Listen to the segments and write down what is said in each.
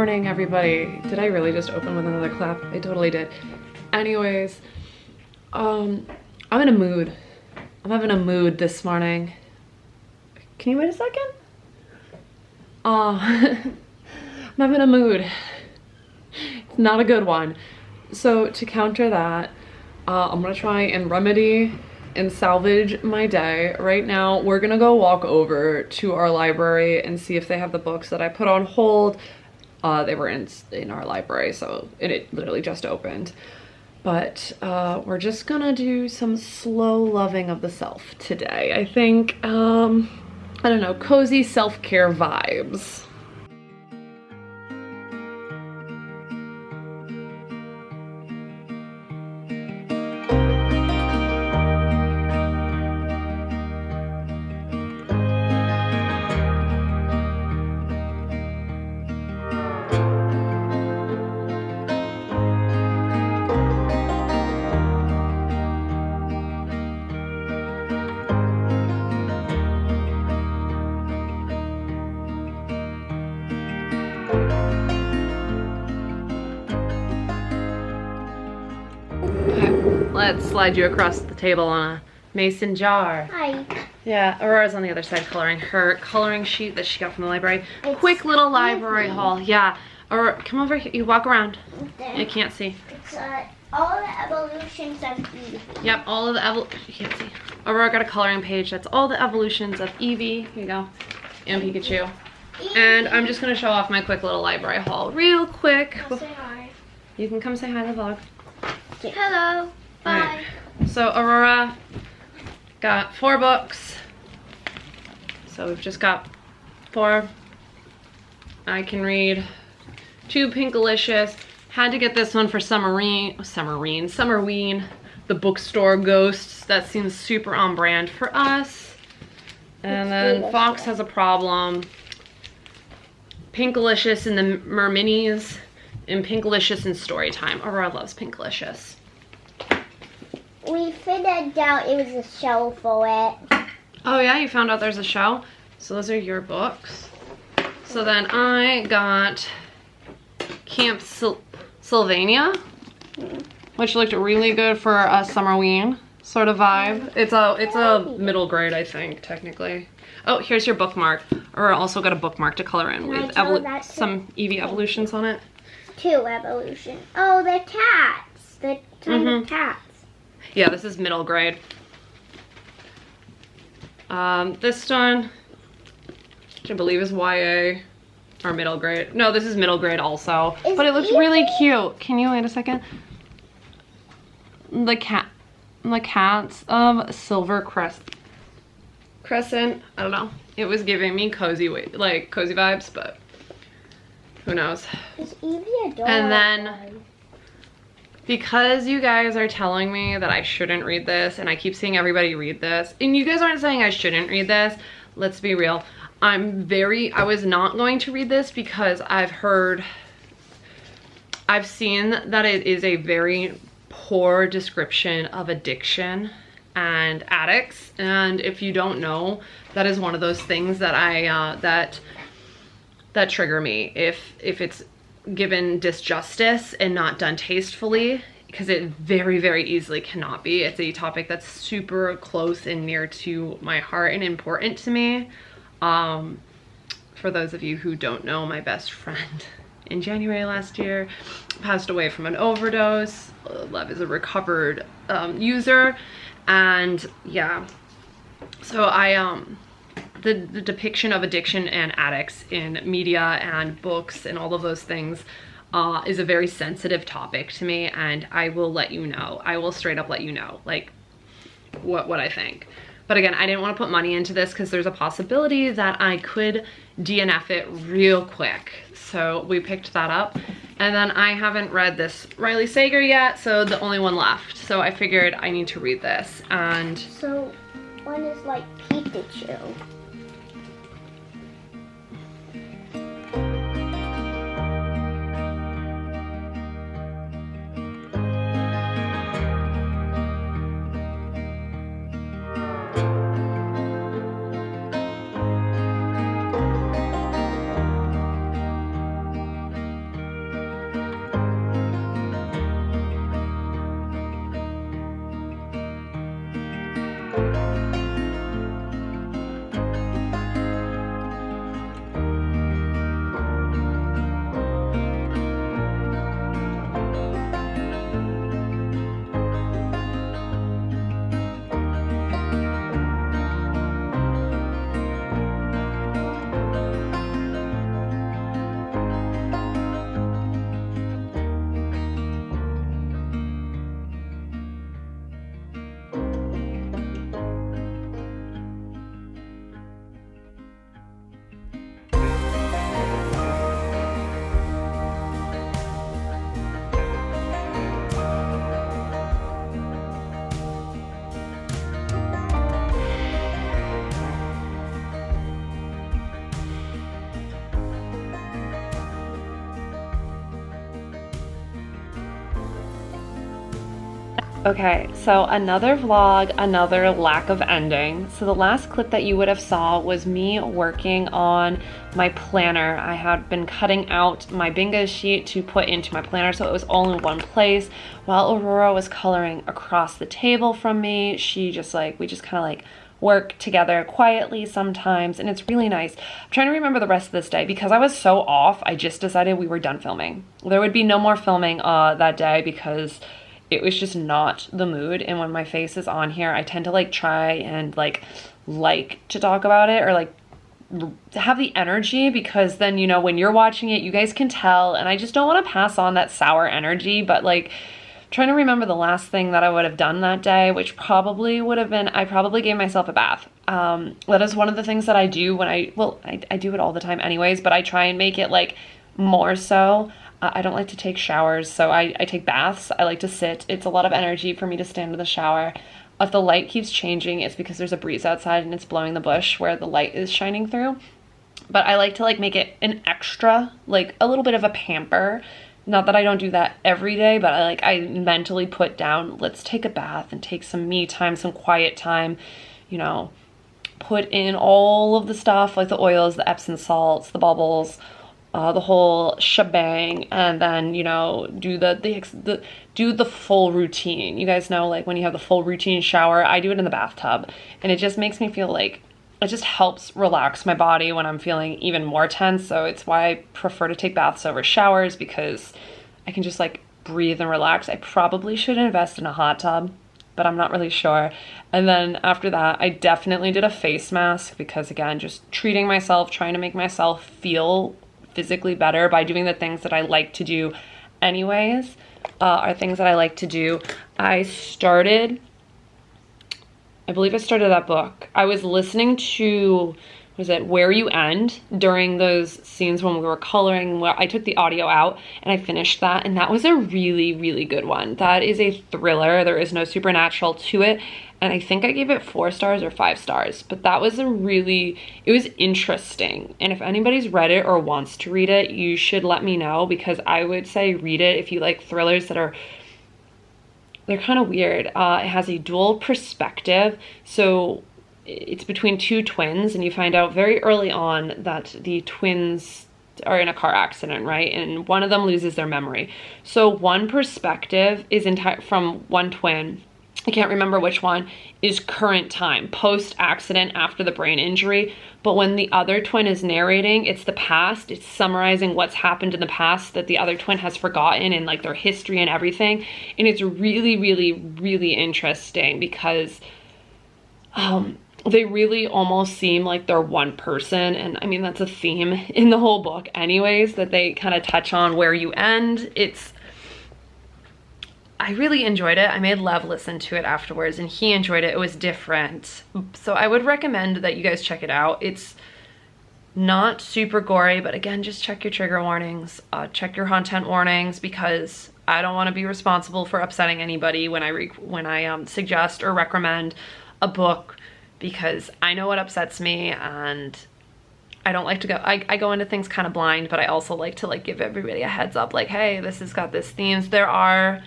morning, everybody. Did I really just open with another clap? I totally did. Anyways, I'm in a mood. I'm having a mood this morning. Can you wait a second? I'm having a mood. It's not a good one. So to counter that, I'm gonna try and remedy and salvage my day. Right now, we're gonna go walk over to our library and see if they have the books that I put on hold. They were in our library, so it literally just opened. But we're just gonna do some slow loving of the self today. I think, I don't know, cozy self-care vibes. Let's slide you across the table on a mason jar. Hi. Yeah, Aurora's on the other side coloring her coloring sheet that she got from the library. Quick little library haul. Yeah. Aurora, come over here. You walk around. You can't see. It's all the evolutions of Eve. Yep, all of the you can't see. Aurora got a coloring page. That's all the evolutions of Eevee. Here you go. And Pikachu. And I'm just gonna show off my quick little library haul real quick. Say hi. You can come say hi to the vlog. Hello. Bye. Right. So Aurora got 4 books. So we've just got 4. I can read 2 Pinkalicious. Had to get this one for Summerween, the bookstore ghosts. That seems super on brand for us. And then Fox has a problem. Pinkalicious and the Merminis, and Pinkalicious and Storytime. Aurora loves Pinkalicious. We figured out it was a show for it. Oh yeah, you found out there's a show? So those are your books. So then I got Camp Sylvania, which looked really good for a Summerween sort of vibe. It's a middle grade, I think, technically. Oh, here's your bookmark. Or also got a bookmark to color in with some Eevee evolutions on it. 2 evolutions. Oh, they're cats. They're tiny cats. Yeah, this is middle grade. This one, which I believe is YA, or middle grade. No, this is middle grade also. But it looks really cute. Can you wait a second? The cats of Silver Crescent. I don't know. It was giving me cozy vibes, but who knows? Is Eevee adorable? And then, because you guys are telling me that I shouldn't read this, and I keep seeing everybody read this, and you guys aren't saying I shouldn't read this, let's be real. I was not going to read this because I've seen that it is a very poor description of addiction and addicts. And if you don't know, that is one of those things that that trigger me. If it's given disjustice and not done tastefully, because it very, very easily cannot be. It's a topic that's super close and near to my heart and important to me. For those of you who don't know, my best friend in January last year passed away from an overdose. Lev is a recovered user, and yeah, so the depiction of addiction and addicts in media and books and all of those things is a very sensitive topic to me, and I will let you know. I will straight up let you know, like, what I think. But again, I didn't want to put money into this because there's a possibility that I could DNF it real quick. So we picked that up. And then I haven't read this Riley Sager yet, so the only one left. So I figured I need to read this. And so one is like Pikachu. Okay, so another vlog, another lack of ending. So the last clip that you would have saw was me working on my planner. I had been cutting out my bingo sheet to put into my planner so it was all in one place while Aurora was coloring across the table from me. We just kind of like work together quietly sometimes, and it's really nice. I'm trying to remember the rest of this day because I was so off. I just decided we were done filming. There would be no more filming that day because it was just not the mood. And when my face is on here, I tend to like try and like to talk about it or like have the energy, because then, you know, when you're watching it, you guys can tell, and I just don't want to pass on that sour energy. But like, trying to remember the last thing that I would have done that day, which probably would have been, I probably gave myself a bath. That is one of the things that I do when I do it all the time anyways, but I try and make it like more so. I don't like to take showers, so I take baths. I like to sit. It's a lot of energy for me to stand in the shower. If the light keeps changing, it's because there's a breeze outside and it's blowing the bush where the light is shining through. But I like to like make it an extra, like a little bit of a pamper. Not that I don't do that every day, but I mentally put down, let's take a bath and take some me time, some quiet time, you know, put in all of the stuff like the oils, the Epsom salts, the bubbles, the whole shebang, and then, you know, do the full routine. You guys know, like when you have the full routine shower, I do it in the bathtub, and it just makes me feel like it just helps relax my body when I'm feeling even more tense. So it's why I prefer to take baths over showers, because I can just like breathe and relax. I probably should invest in a hot tub, but I'm not really sure. And then after that, I definitely did a face mask, because again, just treating myself, trying to make myself feel physically better by doing the things that I like to do anyways, are things that I like to do. I believe I started that book. I was listening to, Where You End, during those scenes when we were coloring, where I took the audio out and I finished that, and that was a really, really good one. That is a thriller. There is no supernatural to it, and I think I gave it 4 stars or 5 stars, but that was it was interesting. And if anybody's read it or wants to read it, you should let me know, because I would say read it if you like thrillers that are, they're kind of weird. It has a dual perspective, so it's between 2 twins, and you find out very early on that the twins are in a car accident, right? And one of them loses their memory. So one perspective is from one twin, I can't remember which one, is current time, post-accident, after the brain injury. But when the other twin is narrating, it's the past. It's summarizing what's happened in the past that the other twin has forgotten, and like their history and everything. And it's really, really, really interesting, because they really almost seem like they're one person. And I mean, that's a theme in the whole book anyways, that they kind of touch on. Where You End, I really enjoyed it. I made Lev listen to it afterwards, and he enjoyed it. It was different. So I would recommend that you guys check it out. It's not super gory, but again, just check your trigger warnings, check your content warnings, because I don't want to be responsible for upsetting anybody when I suggest or recommend a book, because I know what upsets me, and I don't like to go, I go into things kind of blind, but I also like to like give everybody a heads up, like, hey, this has got this themes. There are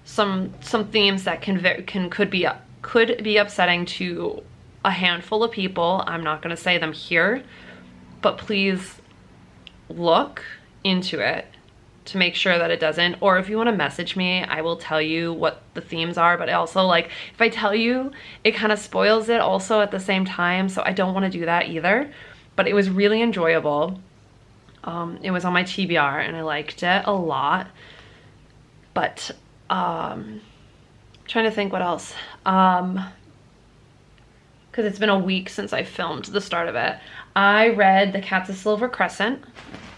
some themes that could be upsetting to a handful of people. I'm not going to say them here, but please look into it to make sure that it doesn't. Or if you want to message me, I will tell you what the themes are, but also, like, if I tell you, it kind of spoils it also at the same time, so I don't want to do that either. But it was really enjoyable. It was on my TBR and I liked it a lot. But trying to think what else, because it's been a week since I filmed the start of it. I read The Cat's a Silver Crescent.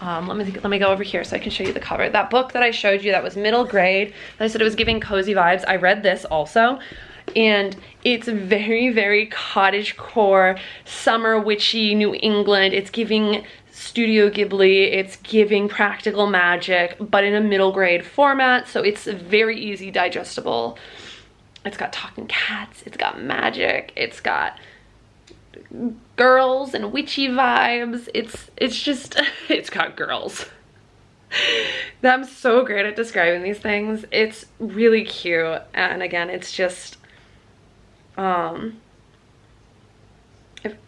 Let me go over here so I can show you the cover. That book that I showed you that was middle grade, that I said it was giving cozy vibes, I read this also, and it's very, very cottagecore, summer witchy New England. It's giving Studio Ghibli, it's giving practical magic, but in a middle grade format, so it's very easy digestible. It's got talking cats, it's got magic, it's got girls and witchy vibes. It's just, it's got girls. I'm so great at describing these things. It's really cute, and again, it's just I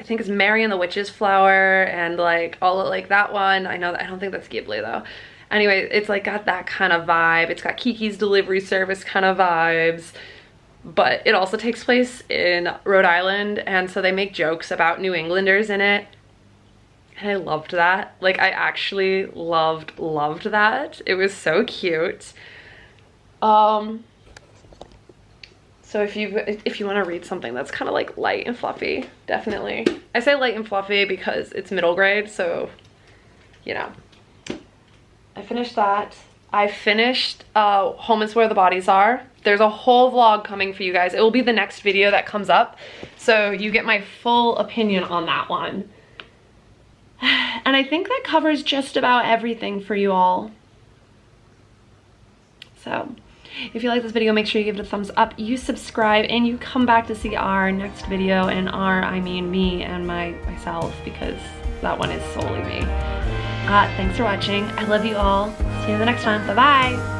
think it's Mary and the Witch's flower, and like all like that one. I know that, I don't think that's Ghibli though. Anyway, it's like got that kind of vibe. It's got Kiki's Delivery Service kind of vibes, but it also takes place in Rhode Island, and so they make jokes about New Englanders in it. And I loved that. Like, I actually loved that. It was so cute. So if you want to read something that's kind of like light and fluffy, definitely. I say light and fluffy because it's middle grade, so you know. I finished that. I finished Home is Where the Bodies Are. There's a whole vlog coming for you guys. It will be the next video that comes up, so you get my full opinion on that one. And I think that covers just about everything for you all. So if you like this video, make sure you give it a thumbs up, you subscribe, and you come back to see our next video. And I mean me and myself, because that one is solely me. Thanks for watching. I love you all. See you in the next one. Bye-bye.